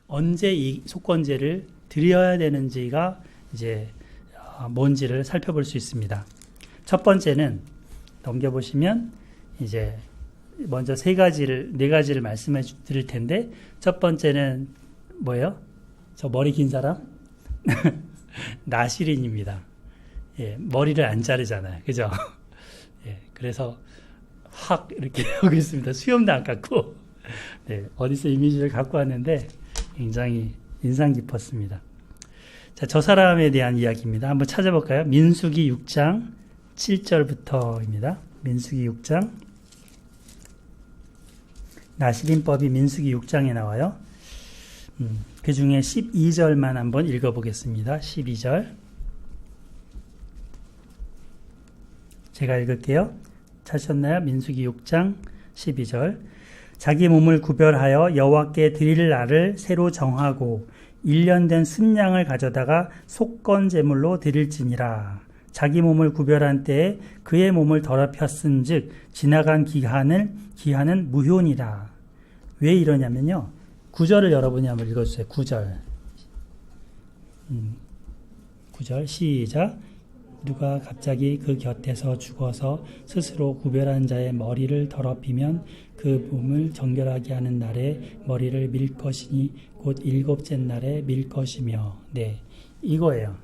언제 이 속건제를 드려야 되는지가 이제 뭔지를 살펴볼 수 있습니다. 첫 번째는 넘겨보시면 이제 먼저 네 가지를 말씀해 드릴 텐데, 첫 번째는 뭐예요? 저 머리 긴 사람? 나시린입니다. 예, 머리를 안 자르잖아요. 그죠? 예, 그래서 확 이렇게 하고 있습니다. 수염도 안 깎고. 네, 어디서 이미지를 갖고 왔는데 굉장히 인상 깊었습니다. 자, 저 사람에 대한 이야기입니다. 한번 찾아볼까요? 민수기 6장 7절부터입니다. 민수기 6장. 나시린법이 민수기 6장에 나와요. 그 중에 12절만 한번 읽어보겠습니다. 12절. 제가 읽을게요. 찾으셨나요? 민수기 6장 12절. 자기 몸을 구별하여 여호와께 드릴 날을 새로 정하고 1년 된 순양을 가져다가 속건 제물로 드릴지니라. 자기 몸을 구별한 때에 그의 몸을 더럽혔은즉 지나간 기한은 무효니라. 왜 이러냐면요. 9절을 여러분이 한번 읽어주세요. 9절. 9절 시작. 누가 갑자기 그 곁에서 죽어서 스스로 구별한 자의 머리를 더럽히면 그 몸을 정결하게 하는 날에 머리를 밀 것이니 곧 7째 날에 밀 것이며. 네, 이거예요.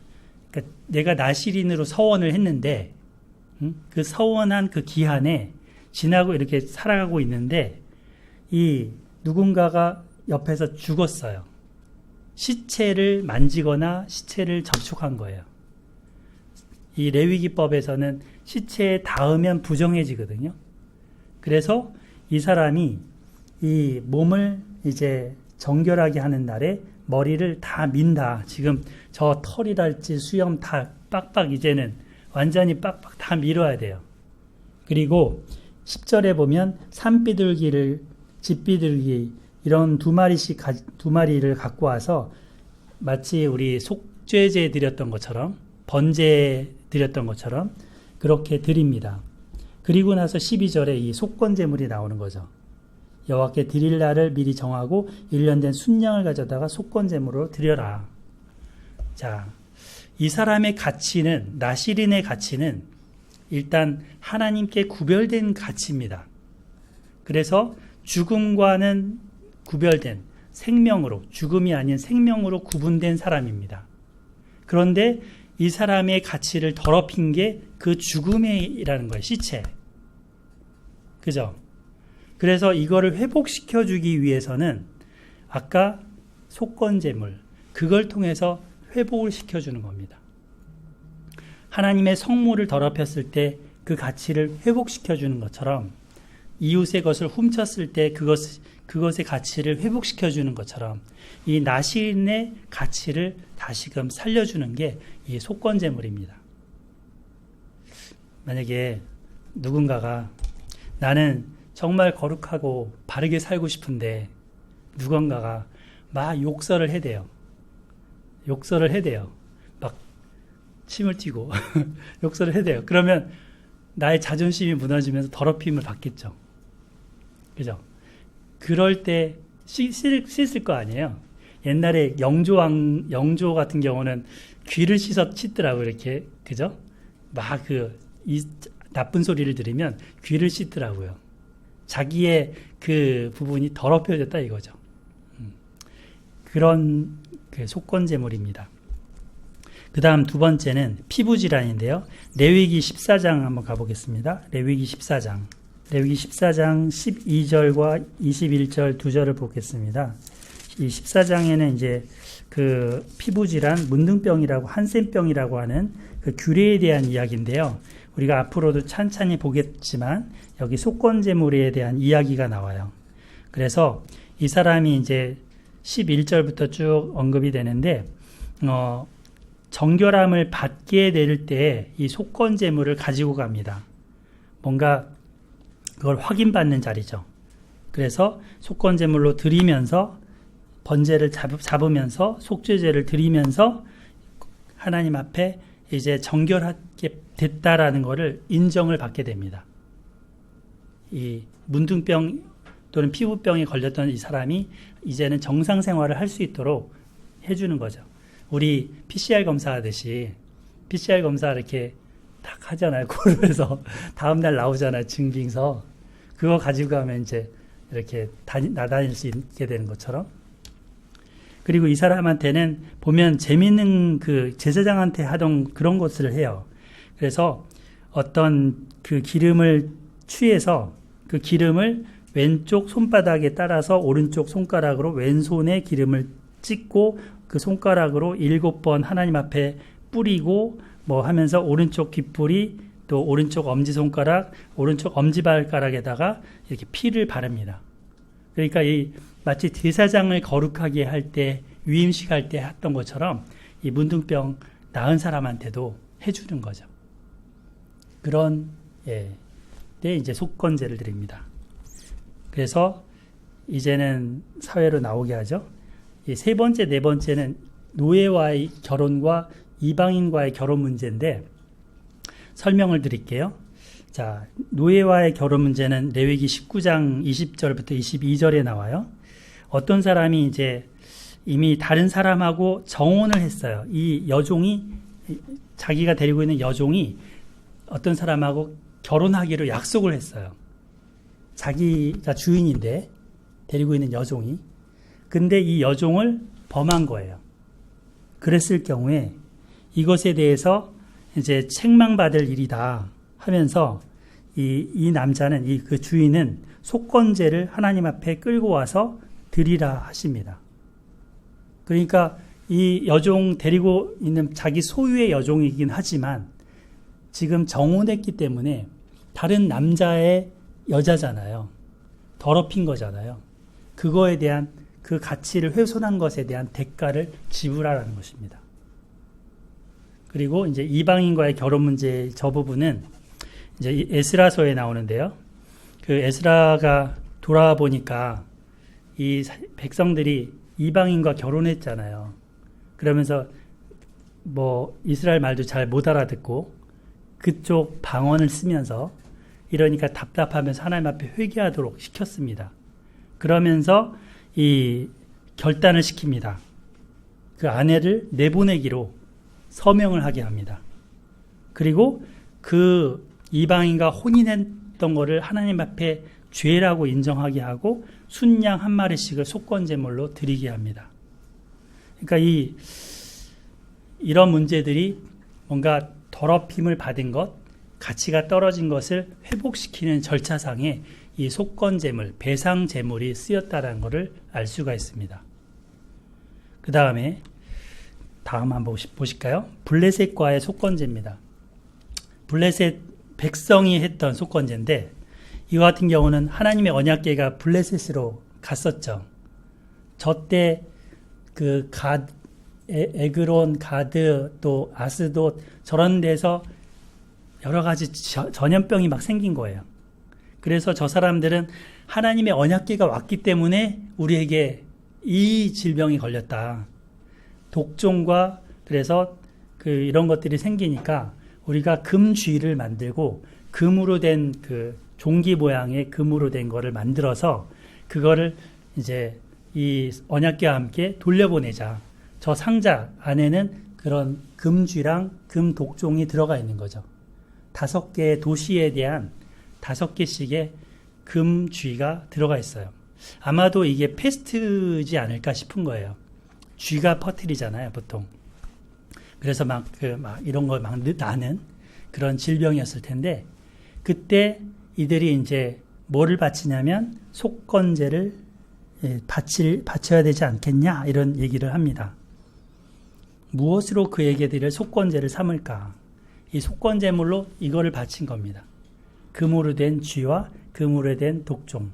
그러니까 내가 나시린으로 서원을 했는데 그 서원한 그 기한에 지나고 이렇게 살아가고 있는데 이 누군가가 옆에서 죽었어요. 시체를 만지거나 시체를 접촉한 거예요. 이 레위기법에서는 시체에 닿으면 부정해지거든요. 그래서 이 사람이 이 몸을 이제 정결하게 하는 날에 머리를 다 민다. 지금 저 털이랄지 수염 다 빡빡 이제는 완전히 빡빡 다 밀어야 돼요. 그리고 10절에 보면 산비둘기를 집비둘기 이런 두 마리를 갖고 와서 마치 우리 속죄제 드렸던 것처럼 번제 드렸던 것처럼 그렇게 드립니다. 그리고 나서 12절에 이 속건제물이 나오는 거죠. 여호와께 드릴 날을 미리 정하고 1년 된 순양을 가져다가 속건제물로 드려라. 자, 이 사람의 가치는, 나시린의 가치는 일단 하나님께 구별된 가치입니다. 그래서 죽음과는 구별된 생명으로, 죽음이 아닌 생명으로 구분된 사람입니다. 그런데 이 사람의 가치를 더럽힌 게 그 죽음이라는 거예요. 시체. 그죠? 그래서 이거를 회복시켜주기 위해서는 아까 속건제물, 그걸 통해서 회복을 시켜주는 겁니다. 하나님의 성물을 더럽혔을 때 그 가치를 회복시켜주는 것처럼 이웃의 것을 훔쳤을 때 그것의 가치를 회복시켜주는 것처럼 이 나시린의 가치를 다시금 살려주는 게 이 속건제물입니다. 만약에 누군가가 나는 정말 거룩하고 바르게 살고 싶은데 누군가가 막 욕설을 해대요. 막 침을 튀고 욕설을 해대요. 그러면 나의 자존심이 무너지면서 더럽힘을 받겠죠. 그죠? 그럴 때 씻을 거 아니에요. 옛날에 영조 같은 경우는 귀를 씻더라고요. 이렇게. 그죠? 막 이 나쁜 소리를 들으면 귀를 씻더라고요. 자기의 그 부분이 더럽혀졌다 이거죠. 그런 그 속건제물입니다. 그 다음 두 번째는 피부질환인데요. 레위기 14장 한번 가보겠습니다. 레위기 14장 12절과 21절 두 절을 보겠습니다. 이 14장에는 이제 그 피부질환, 문둥병이라고 한센병이라고 하는 그 규례에 대한 이야기인데요. 우리가 앞으로도 찬찬히 보겠지만 여기 속건제물에 대한 이야기가 나와요. 그래서 이 사람이 이제 11절부터 쭉 언급이 되는데 정결함을 받게 될 때 이 속건제물을 가지고 갑니다. 뭔가 그걸 확인받는 자리죠. 그래서 속건제물로 드리면서 번제를 잡으면서 속죄제를 드리면서 하나님 앞에 이제 정결하게 됐다라는 것을 인정을 받게 됩니다. 이 문둥병 또는 피부병에 걸렸던 이 사람이 이제는 정상 생활을 할 수 있도록 해주는 거죠. 우리 PCR 검사하듯이 PCR 검사 이렇게 딱 하잖아요. 코로에서 다음날 나오잖아요. 증빙서. 그거 가지고 가면 이제 이렇게 나다닐 수 있게 되는 것처럼. 그리고 이 사람한테는 보면 재밌는 그 제사장한테 하던 그런 것을 해요. 그래서 어떤 그 기름을 취해서 그 기름을 왼쪽 손바닥에 따라서 오른쪽 손가락으로 왼손에 기름을 찍고 그 손가락으로 7번 하나님 앞에 뿌리고 뭐 하면서 오른쪽 귓불이 또 오른쪽 엄지손가락, 오른쪽 엄지발가락에다가 이렇게 피를 바릅니다. 그러니까 이 마치 제사장을 거룩하게 할 때, 위임식 할 때 했던 것처럼 이 문둥병 나은 사람한테도 해주는 거죠. 그런, 때 이제 속건제를 드립니다. 그래서 이제는 사회로 나오게 하죠. 이 세 번째, 네 번째는 노예와의 결혼과 이방인과의 결혼 문제인데 설명을 드릴게요. 자, 노예와의 결혼 문제는 레위기 19장 20절부터 22절에 나와요. 어떤 사람이 이제 이미 다른 사람하고 정혼을 했어요. 이 여종이, 자기가 데리고 있는 여종이 어떤 사람하고 결혼하기로 약속을 했어요. 자기가 주인인데 데리고 있는 여종이. 근데 이 여종을 범한 거예요. 그랬을 경우에 이것에 대해서 이제 책망받을 일이다 하면서 이 남자는, 그 주인은 속건제를 하나님 앞에 끌고 와서 드리라 하십니다. 그러니까 이 여종 데리고 있는 자기 소유의 여종이긴 하지만 지금 정혼했기 때문에 다른 남자의 여자잖아요. 더럽힌 거잖아요. 그거에 대한 그 가치를 훼손한 것에 대한 대가를 지불하라는 것입니다. 그리고 이제 이방인과의 결혼 문제 저 부분은 이제 에스라서에 나오는데요. 그 에스라가 돌아와 보니까 이 백성들이 이방인과 결혼했잖아요. 그러면서 뭐 이스라엘 말도 잘 못 알아듣고 그쪽 방언을 쓰면서 이러니까 답답하면서 하나님 앞에 회개하도록 시켰습니다. 그러면서 이 결단을 시킵니다. 그 아내를 내보내기로 서명을 하게 합니다. 그리고 그 이방인과 혼인했던 거를 하나님 앞에 죄라고 인정하게 하고 순양 한 마리씩을 속건제물로 드리게 합니다. 그러니까 이런 문제들이 뭔가 더럽힘을 받은 것, 가치가 떨어진 것을 회복시키는 절차상에 이 속건제물, 배상제물이 쓰였다는 것을 알 수가 있습니다. 그 다음에 다음 한번 보실까요? 블레셋과의 속건제입니다. 블레셋 백성이 했던 속건제인데 이와 같은 경우는 하나님의 언약궤가 블레셋으로 갔었죠. 저때 그 에그론, 가드, 또 아스돗 저런 데서 여러 가지 전염병이 막 생긴 거예요. 그래서 저 사람들은 하나님의 언약궤가 왔기 때문에 우리에게 이 질병이 걸렸다. 독종과 그래서 이런 것들이 생기니까 우리가 금쥐를 만들고 금으로 된 그 종기 모양의 금으로 된 거를 만들어서 그거를 이제 이 언약궤와 함께 돌려보내자. 저 상자 안에는 그런 금쥐랑 금 독종이 들어가 있는 거죠. 5개의 도시에 대한 5개씩의 금쥐가 들어가 있어요. 아마도 이게 패스트지 않을까 싶은 거예요. 쥐가 퍼뜨리잖아요, 보통. 그래서 막 이런 거 막 나는 그런 질병이었을 텐데, 그때 이들이 이제 뭐를 바치냐면 속건제를 바쳐야 되지 않겠냐, 이런 얘기를 합니다. 무엇으로 그에게 드릴 속건제를 삼을까? 이 속건제물로 이거를 바친 겁니다. 금으로 된 쥐와 금으로 된 독종.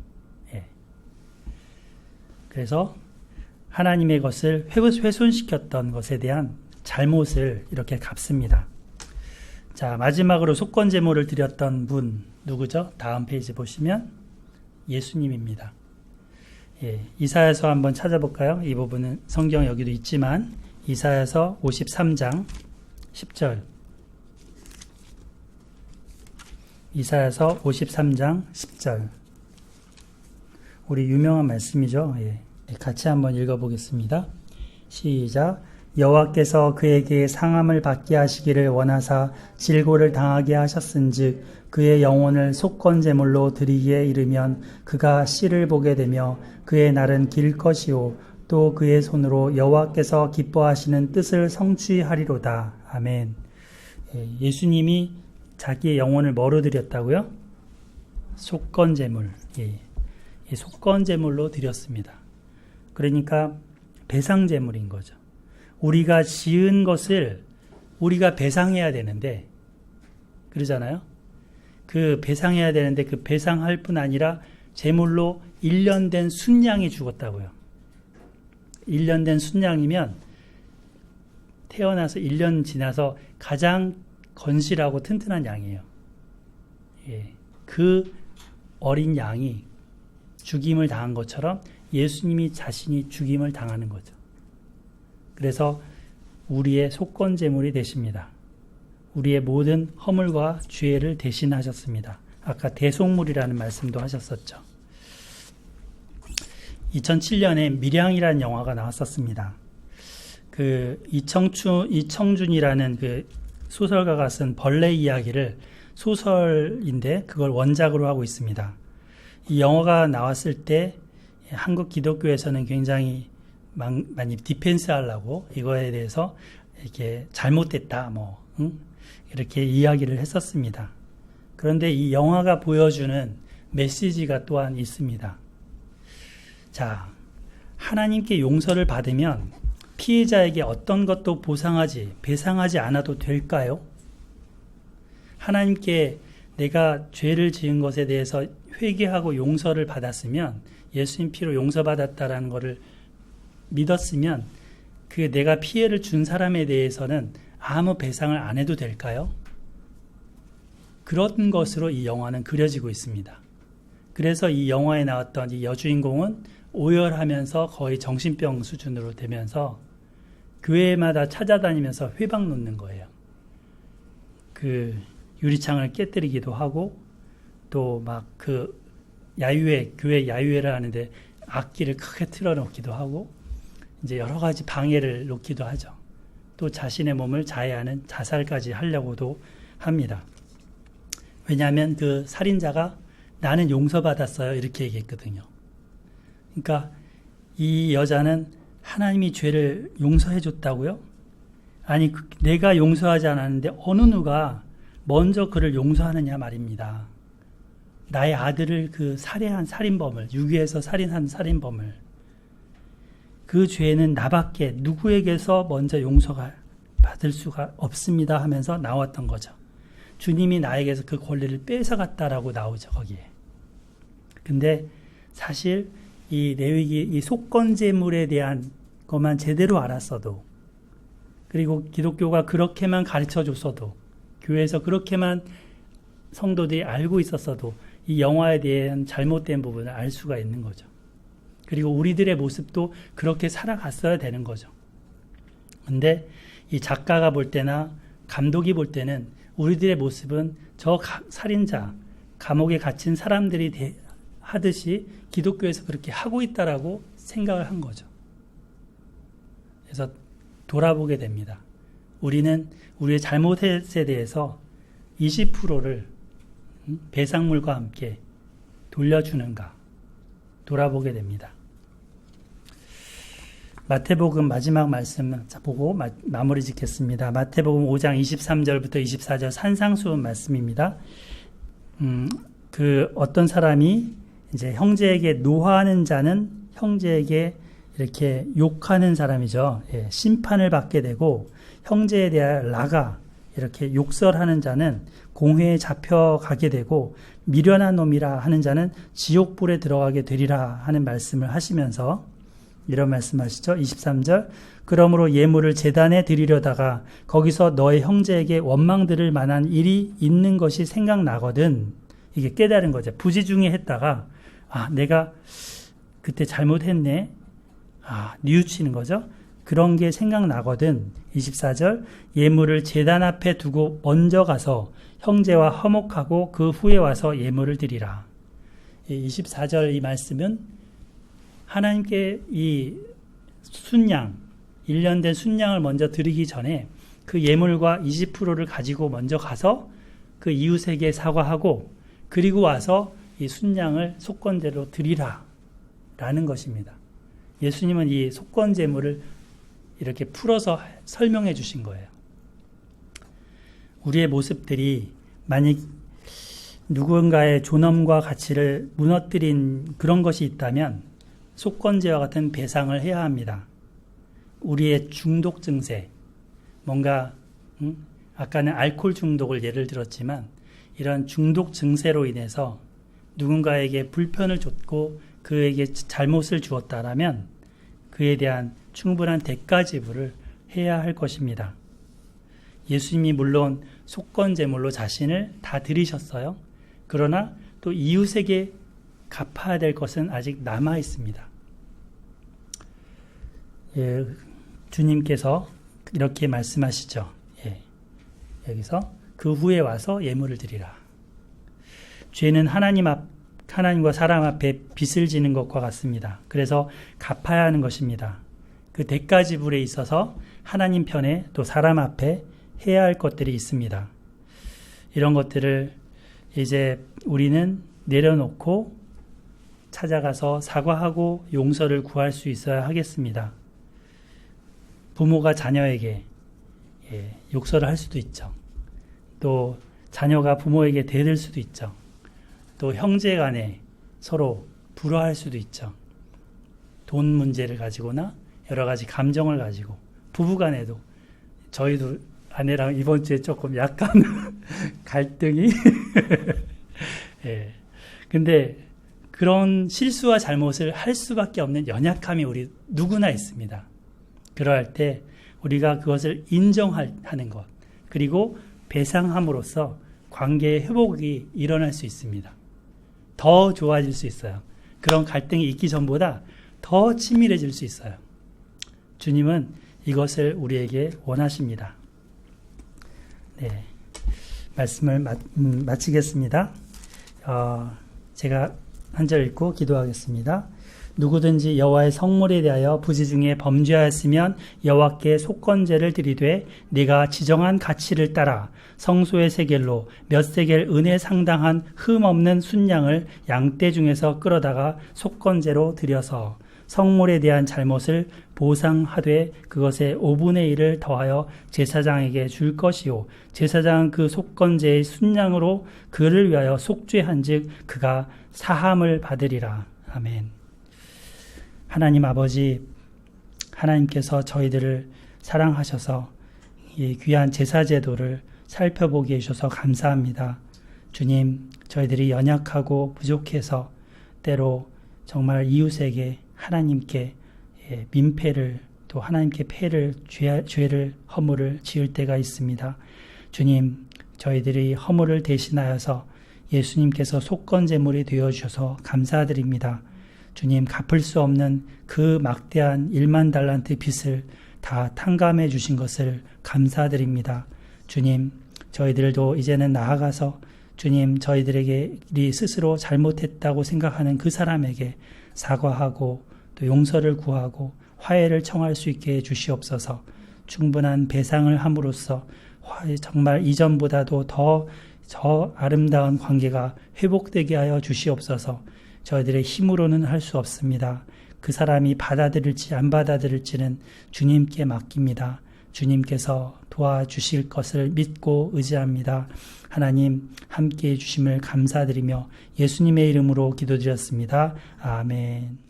그래서 하나님의 것을 훼손시켰던 것에 대한 잘못을 이렇게 갚습니다. 자, 마지막으로 속건제물을 드렸던 분 누구죠? 다음 페이지 보시면 예수님입니다. 이사야서 한번 찾아볼까요? 이 부분은 성경 여기도 있지만 이사야서 53장 10절. 이사야서 53장 10절. 우리 유명한 말씀이죠. 예. 같이 한번 읽어보겠습니다. 시작. 여호와께서 그에게 상함을 받게 하시기를 원하사 질고를 당하게 하셨은즉 그의 영혼을 속건제물로 드리기에 이르면 그가 씨를 보게 되며 그의 날은 길 것이요 또 그의 손으로 여호와께서 기뻐하시는 뜻을 성취하리로다. 아멘. 예수님이 자기의 영혼을 뭐로 드렸다고요? 속건제물. 속건제물로 드렸습니다. 그러니까 배상제물인 거죠. 우리가 지은 것을 우리가 배상해야 되는데, 그러잖아요. 그 배상해야 되는데 그 배상할 뿐 아니라 제물로 1년 된 순양이 죽었다고요. 1년 된 순양이면 태어나서 1년 지나서 가장 건실하고 튼튼한 양이에요. 그 어린 양이 죽임을 당한 것처럼 예수님이 자신이 죽임을 당하는 거죠. 그래서 우리의 속건제물이 되십니다. 우리의 모든 허물과 죄를 대신하셨습니다. 아까 대속물이라는 말씀도 하셨었죠. 2007년에 밀양이라는 영화가 나왔었습니다. 그 이청준이라는 그 소설가가 쓴 벌레 이야기를 소설인데 그걸 원작으로 하고 있습니다. 이 영화가 나왔을 때 한국 기독교에서는 굉장히 많이 디펜스 하려고 이거에 대해서 이렇게 잘못됐다 이렇게 이야기를 했었습니다. 그런데 이 영화가 보여주는 메시지가 또한 있습니다. 자, 하나님께 용서를 받으면 피해자에게 어떤 것도 배상하지 않아도 될까요? 하나님께 내가 죄를 지은 것에 대해서 회개하고 용서를 받았으면, 예수님 피로 용서받았다라는 것을 믿었으면 그 내가 피해를 준 사람에 대해서는 아무 배상을 안 해도 될까요? 그런 것으로 이 영화는 그려지고 있습니다. 그래서 이 영화에 나왔던 이 여주인공은 오열하면서 거의 정신병 수준으로 되면서 교회마다 찾아다니면서 회방 놓는 거예요. 그 유리창을 깨뜨리기도 하고 또 막 그 교회 야유회를 하는데 악기를 크게 틀어놓기도 하고 이제 여러 가지 방해를 놓기도 하죠. 또 자신의 몸을 자해하는 자살까지 하려고도 합니다. 왜냐하면 그 살인자가 나는 용서받았어요 이렇게 얘기했거든요. 그러니까 이 여자는 하나님이 죄를 용서해 줬다고요? 아니 내가 용서하지 않았는데 어느 누가 먼저 그를 용서하느냐 말입니다. 나의 아들을 그 살해한 살인범을, 유기해서 살인한 살인범을, 그 죄는 나밖에 누구에게서 먼저 용서가 받을 수가 없습니다 하면서 나왔던 거죠. 주님이 나에게서 그 권리를 뺏어갔다라고 나오죠, 거기에. 근데 사실 이 레위기, 이 속건제물에 대한 것만 제대로 알았어도, 그리고 기독교가 그렇게만 가르쳐 줬어도, 교회에서 그렇게만 성도들이 알고 있었어도 이 영화에 대한 잘못된 부분을 알 수가 있는 거죠. 그리고 우리들의 모습도 그렇게 살아갔어야 되는 거죠. 근데 이 작가가 볼 때나 감독이 볼 때는 우리들의 모습은 저 살인자, 감옥에 갇힌 사람들이 하듯이 기독교에서 그렇게 하고 있다라고 생각을 한 거죠. 그래서 돌아보게 됩니다. 우리는 우리의 잘못에 대해서 20%를 배상물과 함께 돌려주는가 돌아보게 됩니다. 마태복음 마지막 말씀 보고 마무리 짓겠습니다. 마태복음 5장 23절부터 24절 산상수훈 말씀입니다. 그 어떤 사람이 이제 형제에게 노하는 자는 형제에게 이렇게 욕하는 사람이죠. 심판을 받게 되고, 형제에 대한 라가 이렇게 욕설하는 자는 공회에 잡혀가게 되고, 미련한 놈이라 하는 자는 지옥불에 들어가게 되리라 하는 말씀을 하시면서 이런 말씀하시죠. 23절. 그러므로 예물을 제단에 드리려다가 거기서 너의 형제에게 원망 들을 만한 일이 있는 것이 생각나거든. 이게 깨달은 거죠. 부지중에 했다가 내가 그때 잘못했네. 뉘우치는 거죠. 그런 게 생각나거든. 24절. 예물을 제단 앞에 두고 먼저 가서 형제와 화목하고 그 후에 와서 예물을 드리라. 24절 이 말씀은 하나님께 이 순양, 1년 된 순양을 먼저 드리기 전에 그 예물과 20%를 가지고 먼저 가서 그 이웃에게 사과하고 그리고 와서 이 순양을 속건제로 드리라 라는 것입니다. 예수님은 이 속건제물을 이렇게 풀어서 설명해 주신 거예요. 우리의 모습들이 만약 누군가의 존엄과 가치를 무너뜨린 그런 것이 있다면 속건제와 같은 배상을 해야 합니다. 우리의 중독 증세, 뭔가 아까는 알코올 중독을 예를 들었지만 이런 중독 증세로 인해서 누군가에게 불편을 줬고 그에게 잘못을 주었다라면 그에 대한 충분한 대가 지불을 해야 할 것입니다. 예수님이 물론 속건제물로 자신을 다 드리셨어요. 그러나 또 이웃에게 갚아야 될 것은 아직 남아 있습니다. 예, 주님께서 이렇게 말씀하시죠. 예, 여기서 그 후에 와서 예물을 드리라. 죄는 하나님과 사람 앞에 빚을 지는 것과 같습니다. 그래서 갚아야 하는 것입니다. 그 대가 지불에 있어서 하나님 편에 또 사람 앞에 해야 할 것들이 있습니다. 이런 것들을 이제 우리는 내려놓고 찾아가서 사과하고 용서를 구할 수 있어야 하겠습니다. 부모가 자녀에게 욕설을 할 수도 있죠. 또 자녀가 부모에게 대들 수도 있죠. 또 형제 간에 서로 불화할 수도 있죠. 돈 문제를 가지고나 여러 가지 감정을 가지고 부부 간에도 저희도 아내랑 이번 주에 조금 약간 갈등이 예. 근데 그런 실수와 잘못을 할 수밖에 없는 연약함이 우리 누구나 있습니다. 그러할 때 우리가 그것을 인정하는 것 그리고 배상함으로써 관계의 회복이 일어날 수 있습니다. 더 좋아질 수 있어요. 그런 갈등이 있기 전보다 더 친밀해질 수 있어요. 주님은 이것을 우리에게 원하십니다. 네, 말씀을 마치겠습니다. 제가 한 절 읽고 기도하겠습니다. 누구든지 여호와의 성물에 대하여 부지 중에 범죄하였으면 여호와께 속건제를 드리되 네가 지정한 가치를 따라 성소의 세겔로 몇 세겔 은에 상당한 흠 없는 순양을 양떼 중에서 끌어다가 속건제로 드려서 성물에 대한 잘못을 보상하되 그것의 5분의 1을 더하여 제사장에게 줄 것이요 제사장은 그 속건제의 순양으로 그를 위하여 속죄한 즉 그가 사함을 받으리라. 아멘. 하나님 아버지, 하나님께서 저희들을 사랑하셔서 이 귀한 제사 제도를 살펴보게 해주셔서 감사합니다. 주님, 저희들이 연약하고 부족해서 때로 정말 이웃에게 하나님께 민폐를 또 하나님께 폐를 죄를 허물을 지을 때가 있습니다. 주님, 저희들이 허물을 대신하여서 예수님께서 속건제물이 되어주셔서 감사드립니다. 주님, 갚을 수 없는 그 막대한 1만 달란트 빚을 다 탕감해 주신 것을 감사드립니다. 주님, 저희들도 이제는 나아가서 주님, 저희들에게 스스로 잘못했다고 생각하는 그 사람에게 사과하고 또 용서를 구하고 화해를 청할 수 있게 해주시옵소서. 충분한 배상을 함으로써 정말 이전보다도 더 아름다운 관계가 회복되게 하여 주시옵소서. 저희들의 힘으로는 할 수 없습니다. 그 사람이 받아들일지 안 받아들일지는 주님께 맡깁니다. 주님께서 도와주실 것을 믿고 의지합니다. 하나님 함께해 주심을 감사드리며 예수님의 이름으로 기도드렸습니다. 아멘.